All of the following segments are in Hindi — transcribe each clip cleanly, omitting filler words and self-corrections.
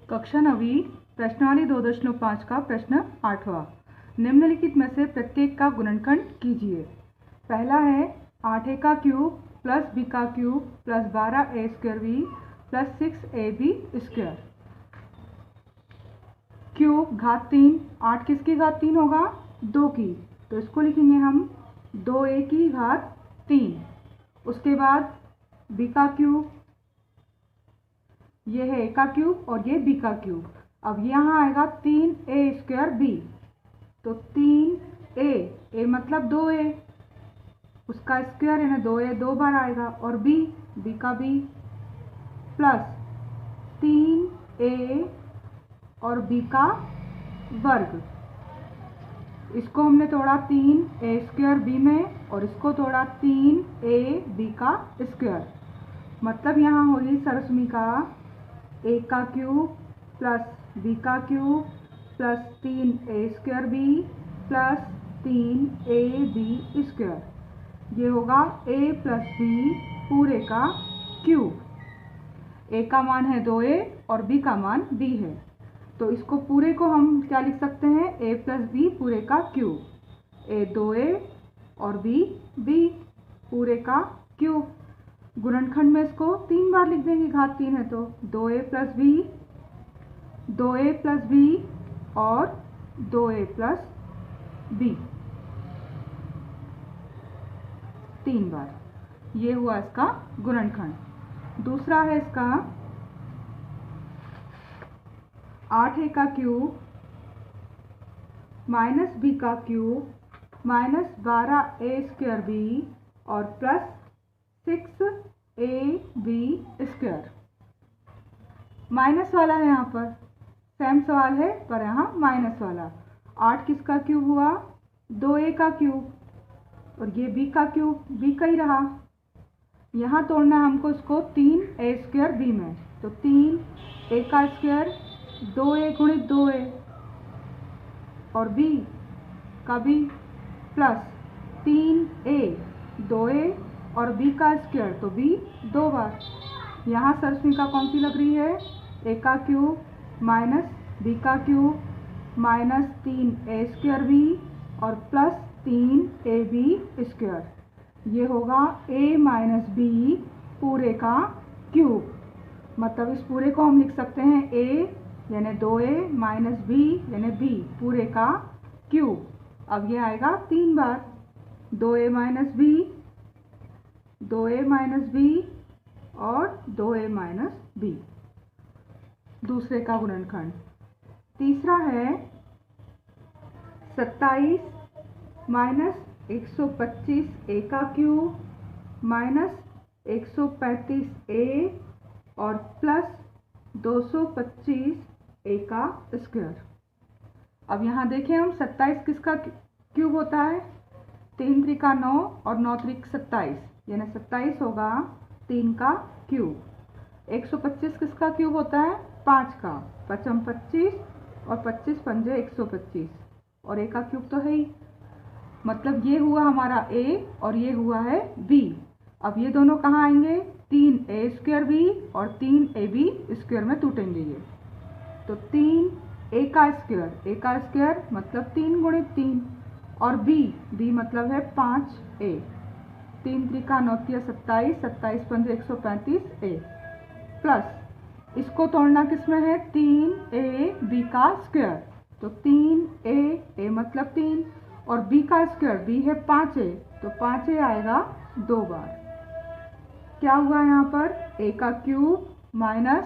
कक्षा 9वीं प्रश्नावली 2.5 का प्रश्न 8वां। निम्नलिखित में से प्रत्येक का गुणनखंड कीजिए। पहला है 8a का क्यूब प्लस b का cube plus 12a square b plus 6ab square. Cube घात 3, 8 किसकी घात 3 होगा? 2 की, तो इसको लिखेंगे हम 2a की घात 3। उसके बाद b का क्यूब, ये है a का क्यूब और ये b का क्यूब। अब यहाँ आएगा 3a स्क्वायर b, तो 3a मतलब 2a, उसका स्क्वायर यानी 2a 2 बार आएगा, और b का b प्लस 3a और b का वर्ग। इसको हमने तोड़ा 3a स्क्वायर b में और इसको तोड़ा 3a b का स्क्वायर। मतलब यहाँ होगी सरस्मिका a का क्यूब प्लस b का cube plus 3a square b plus 3ab square. ये होगा a प्लस b पूरे का क्यूब। a का मान है 2a और b का मान b है, तो इसको पूरे को हम क्या लिख सकते हैं? a प्लस b पूरे का क्यूब। a 2a और b पूरे का क्यूब। गुणनखंड में इसको 3 बार लिख देंगे, घात 3 है तो 2a प्लस b और 2a प्लस b 3 बार। ये हुआ इसका गुणनखंड। दूसरा है इसका 8a का क्यूब माइनस b का cube minus 12a square b और प्लस 6ab स्क्वायर। माइनस वाला है, यहाँ पर सेम सवाल है पर यहाँ माइनस वाला। 8 किसका क्यूब हुआ? 2a का क्यूब, और ये b का क्यूब b का ही रहा। यहाँ तोड़ना है हमको इसको 3a स्क्वायर b में, तो 3a का स्क्वायर 2a गुणित 2a और b का b प्लस 3a 2a और b का स्क्वायर, तो b 2 बार। यहाँ सरस्मिका कौन सी लग रही है? a का क्यूब माइनस b का cube minus 3a square b और प्लस 3ab स्क्वायर। ये होगा a माइनस b पूरे का क्यूब। मतलब इस पूरे को हम लिख सकते हैं a यानी 2a माइनस b यानी b पूरे का क्यूब। अब ये आएगा 3 बार, 2a minus b, 2a minus b और 2a माइनस b। दूसरे का गुणनखंड। तीसरा है 27 माइनस 125 a का क्यूब माइनस 135a और प्लस 225 a का स्क्वायर। अब यहाँ देखें हम 27 किसका क्यूब होता है? 3 त्रिका 9 और 9 त्रिक 27, यानी 27 होगा 3 का क्यूब। 125 किसका क्यूब होता है? 5 का, 5 25 और 25 पंजे 125, और a का क्यूब तो है ही। मतलब ये हुआ हमारा a और ये हुआ है b। अब ये दोनों कहाँ आएंगे? 3a स्क्वायर b और 3ab स्क्वायर में टूटेंगे ये, तो 3a का स्क्वायर मतलब 3 गुणित 3 और b मतलब है 5a। 3 त्रिका 9 तिया 27, 27 पंजे 135 a प्लस इसको तोड़ना किस में है? 3a b का स्क्वायर, तो 3a मतलब 3 और b का स्क्वायर b है 5a, तो 5a आएगा 2 बार। क्या हुआ यहाँ पर? a का क्यूब माइनस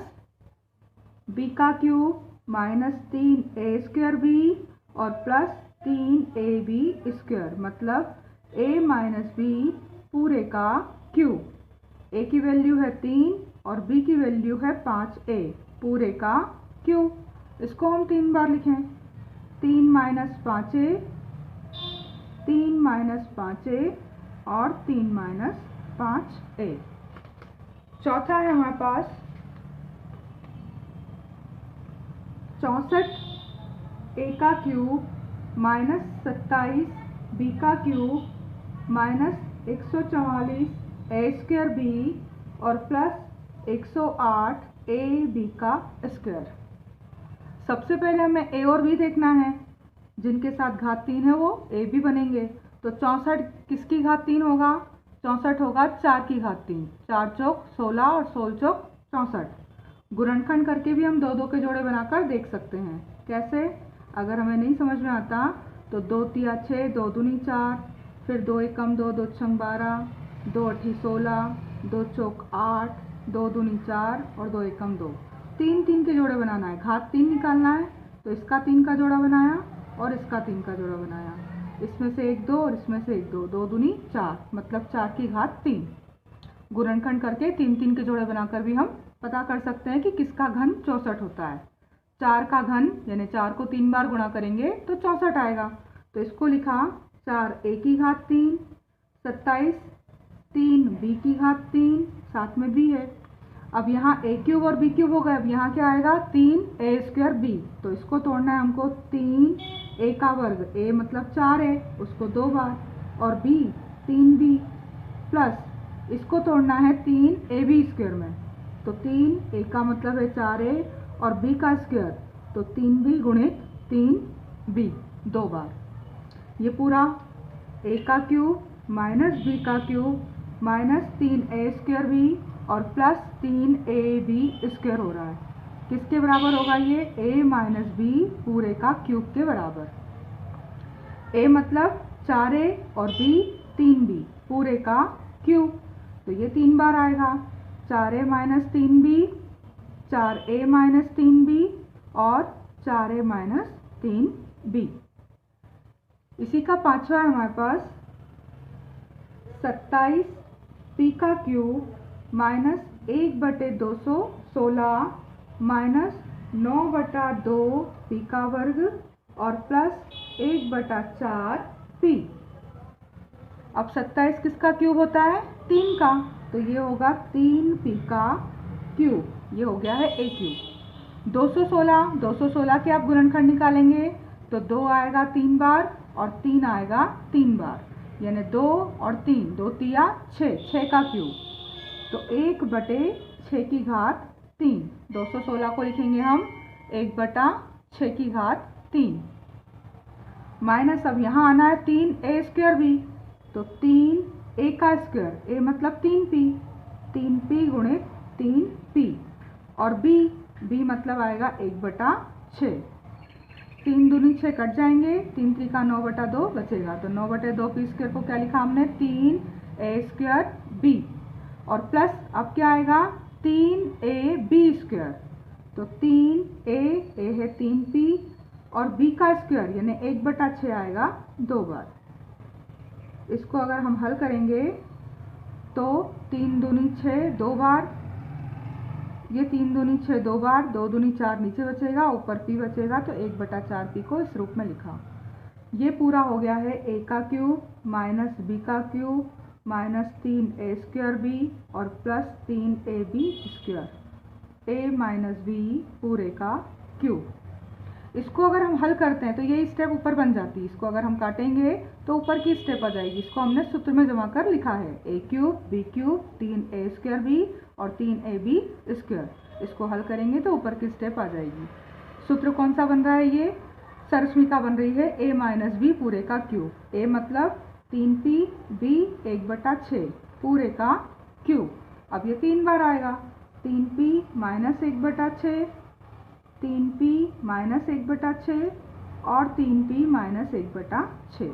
b का cube minus 3a square b और प्लस 3ab स्क्वायर, मतलब a माइनस b पूरे का क्यूब। a की वैल्यू है 3 और b की वैल्यू है 5a पूरे का क्यूब। इसको हम 3 बार लिखें, 3 माइनस 5a, 3 माइनस 5a और 3 माइनस 5a। चौथा है हमारे पास 64 a का क्यूब माइनस 27 b का cube minus 144 a square b और प्लस 108 a b का स्क्वायर। सबसे पहले हमें ए और बी देखना है, जिनके साथ घात 3 है वो ए बी बनेंगे। तो 64 किसकी घात 3 होगा? 64 होगा 4 की घात 3। 4 चौक 16 और 16 चौक 64। गुणनखंड करके भी हम 2 के जोड़े बनाकर देख सकते हैं। कैसे? अगर हमें नहीं समझ में आता तो 2 तिया 6, 2 दूनी 4, फिर 2 एकम 2, 2 छंग 12, 2 अठी 16, 2 चौक 8, 2 दूनी 4 और 2 एकम 2। 3 के जोड़े बनाना है, घात 3 निकालना है। तो इसका 3 का जोड़ा बनाया और इसका 3 का जोड़ा बनाया। इसमें से 1 2 और इसमें से 1 2, 2 दूनी 4, मतलब 4 की घात 3। गुणनखंड करके 3 के जोड़े बनाकर भी हम पता कर सकते हैं कि किसका घन 64 होता है। 4 का घन यानी 4 को 3 बार गुणा करेंगे तो 64 आएगा। तो इसको लिखा 4 ए की घात 3, 27, 3 बी की घात 3, साथ में बी है। अब यहाँ ए क्यूब और बी क्यूब हो गए। अब यहाँ क्या आएगा? 3 ए स्क्वायर बी। तो इसको तोड़ना है हमको। 3 ए का वर्ग, ए मतलब 4 है, उसको 2 बार, और बी 3 बी, प्लस इसको तोड़ना है 3 ए बी स्क्वायर में। तो 3 ए का मतलब है 4 ए और बी का स्क्वायर, तो 3 बी गुणित 3 बी 2 बार। ये पूरा ए का क्यूब माइनस बी का cube minus 3 A square B और प्लस 3 ए बी स्क्वायर हो रहा है। किसके बराबर होगा ये? ए माइनस बी पूरे का क्यूब के बराबर। ए मतलब 4 ए और बी 3 बी पूरे का क्यूब। तो ये 3 बार आएगा। 4 ए माइनस 3 बी, 4 ए माइनस 3 बी और 4 ए माइनस 3 बी। इसी का पांचवा है हमारे पास 27 पी का क्यूब माइनस 1/216 माइनस 9/2 पी का वर्ग और प्लस 1/4 पी। अब 27 किसका क्यूब होता है? 3 का, तो ये होगा 3 पी का क्यूब। ये हो गया है ए क्यूब। 216 के आप गुणनखंड निकालेंगे तो 2 आएगा 3 बार और 3 आएगा 3 बार, यानी 2 और 3, 2 तिया 6, 6 का क्यूब। तो 1/6 की घात 3। 216 को लिखेंगे हम 1/6 की घात 3 माइनस, अब यहाँ आना है 3 ए स्क्वायर बी। तो 3 ए का स्क्वायर, ए मतलब 3 पी, 3 पी गुणित 3 पी, और बी, बी मतलब आएगा 1/6। 3 दूनी 6 कट जाएंगे, 3 3 का 9/2 बचेगा। तो 9/2 पी स्क्वायर को क्या लिखा हमने? 3 ए स्क्वायर बी, और प्लस अब क्या आएगा? 3 ए बी स्क्वायर। तो 3 ए है 3 पी और बी का स्क्वायर यानी 1/6 आएगा 2 बार। इसको अगर हम हल करेंगे तो 3 दूनी 6 2 बार, ये 3 दूनी 6 2 बार, 2 दूनी 4 नीचे बचेगा, ऊपर पी बचेगा, तो 1/4 पी को इस रूप में लिखा। ये पूरा हो गया है ए का क्यूब माइनस बी का cube minus 3 A square B और plus 3 A B square, A minus B पूरे का क्यूब। इसको अगर हम हल करते हैं तो ये स्टेप ऊपर बन जाती है। इसको अगर हम काटेंगे तो ऊपर की स्टेप आ जाएगी। इसको हमने सूत्र में जमा कर लिखा है ए cube B cube 3 A square B और 3 ए बी स्क्वायर। इसको हल करेंगे तो ऊपर की स्टेप आ जाएगी। सूत्र कौन सा बन रहा है? ये सरस्मिका बन रही है ए माइनस बी पूरे का क्यूब। ए मतलब 3 पी, बी 1/6 पूरे का क्यूब। अब ये 3 बार आएगा। 3 पी माइनस 1/6, 3 पी माइनस 1/6 और 3 पी माइनस 1/6।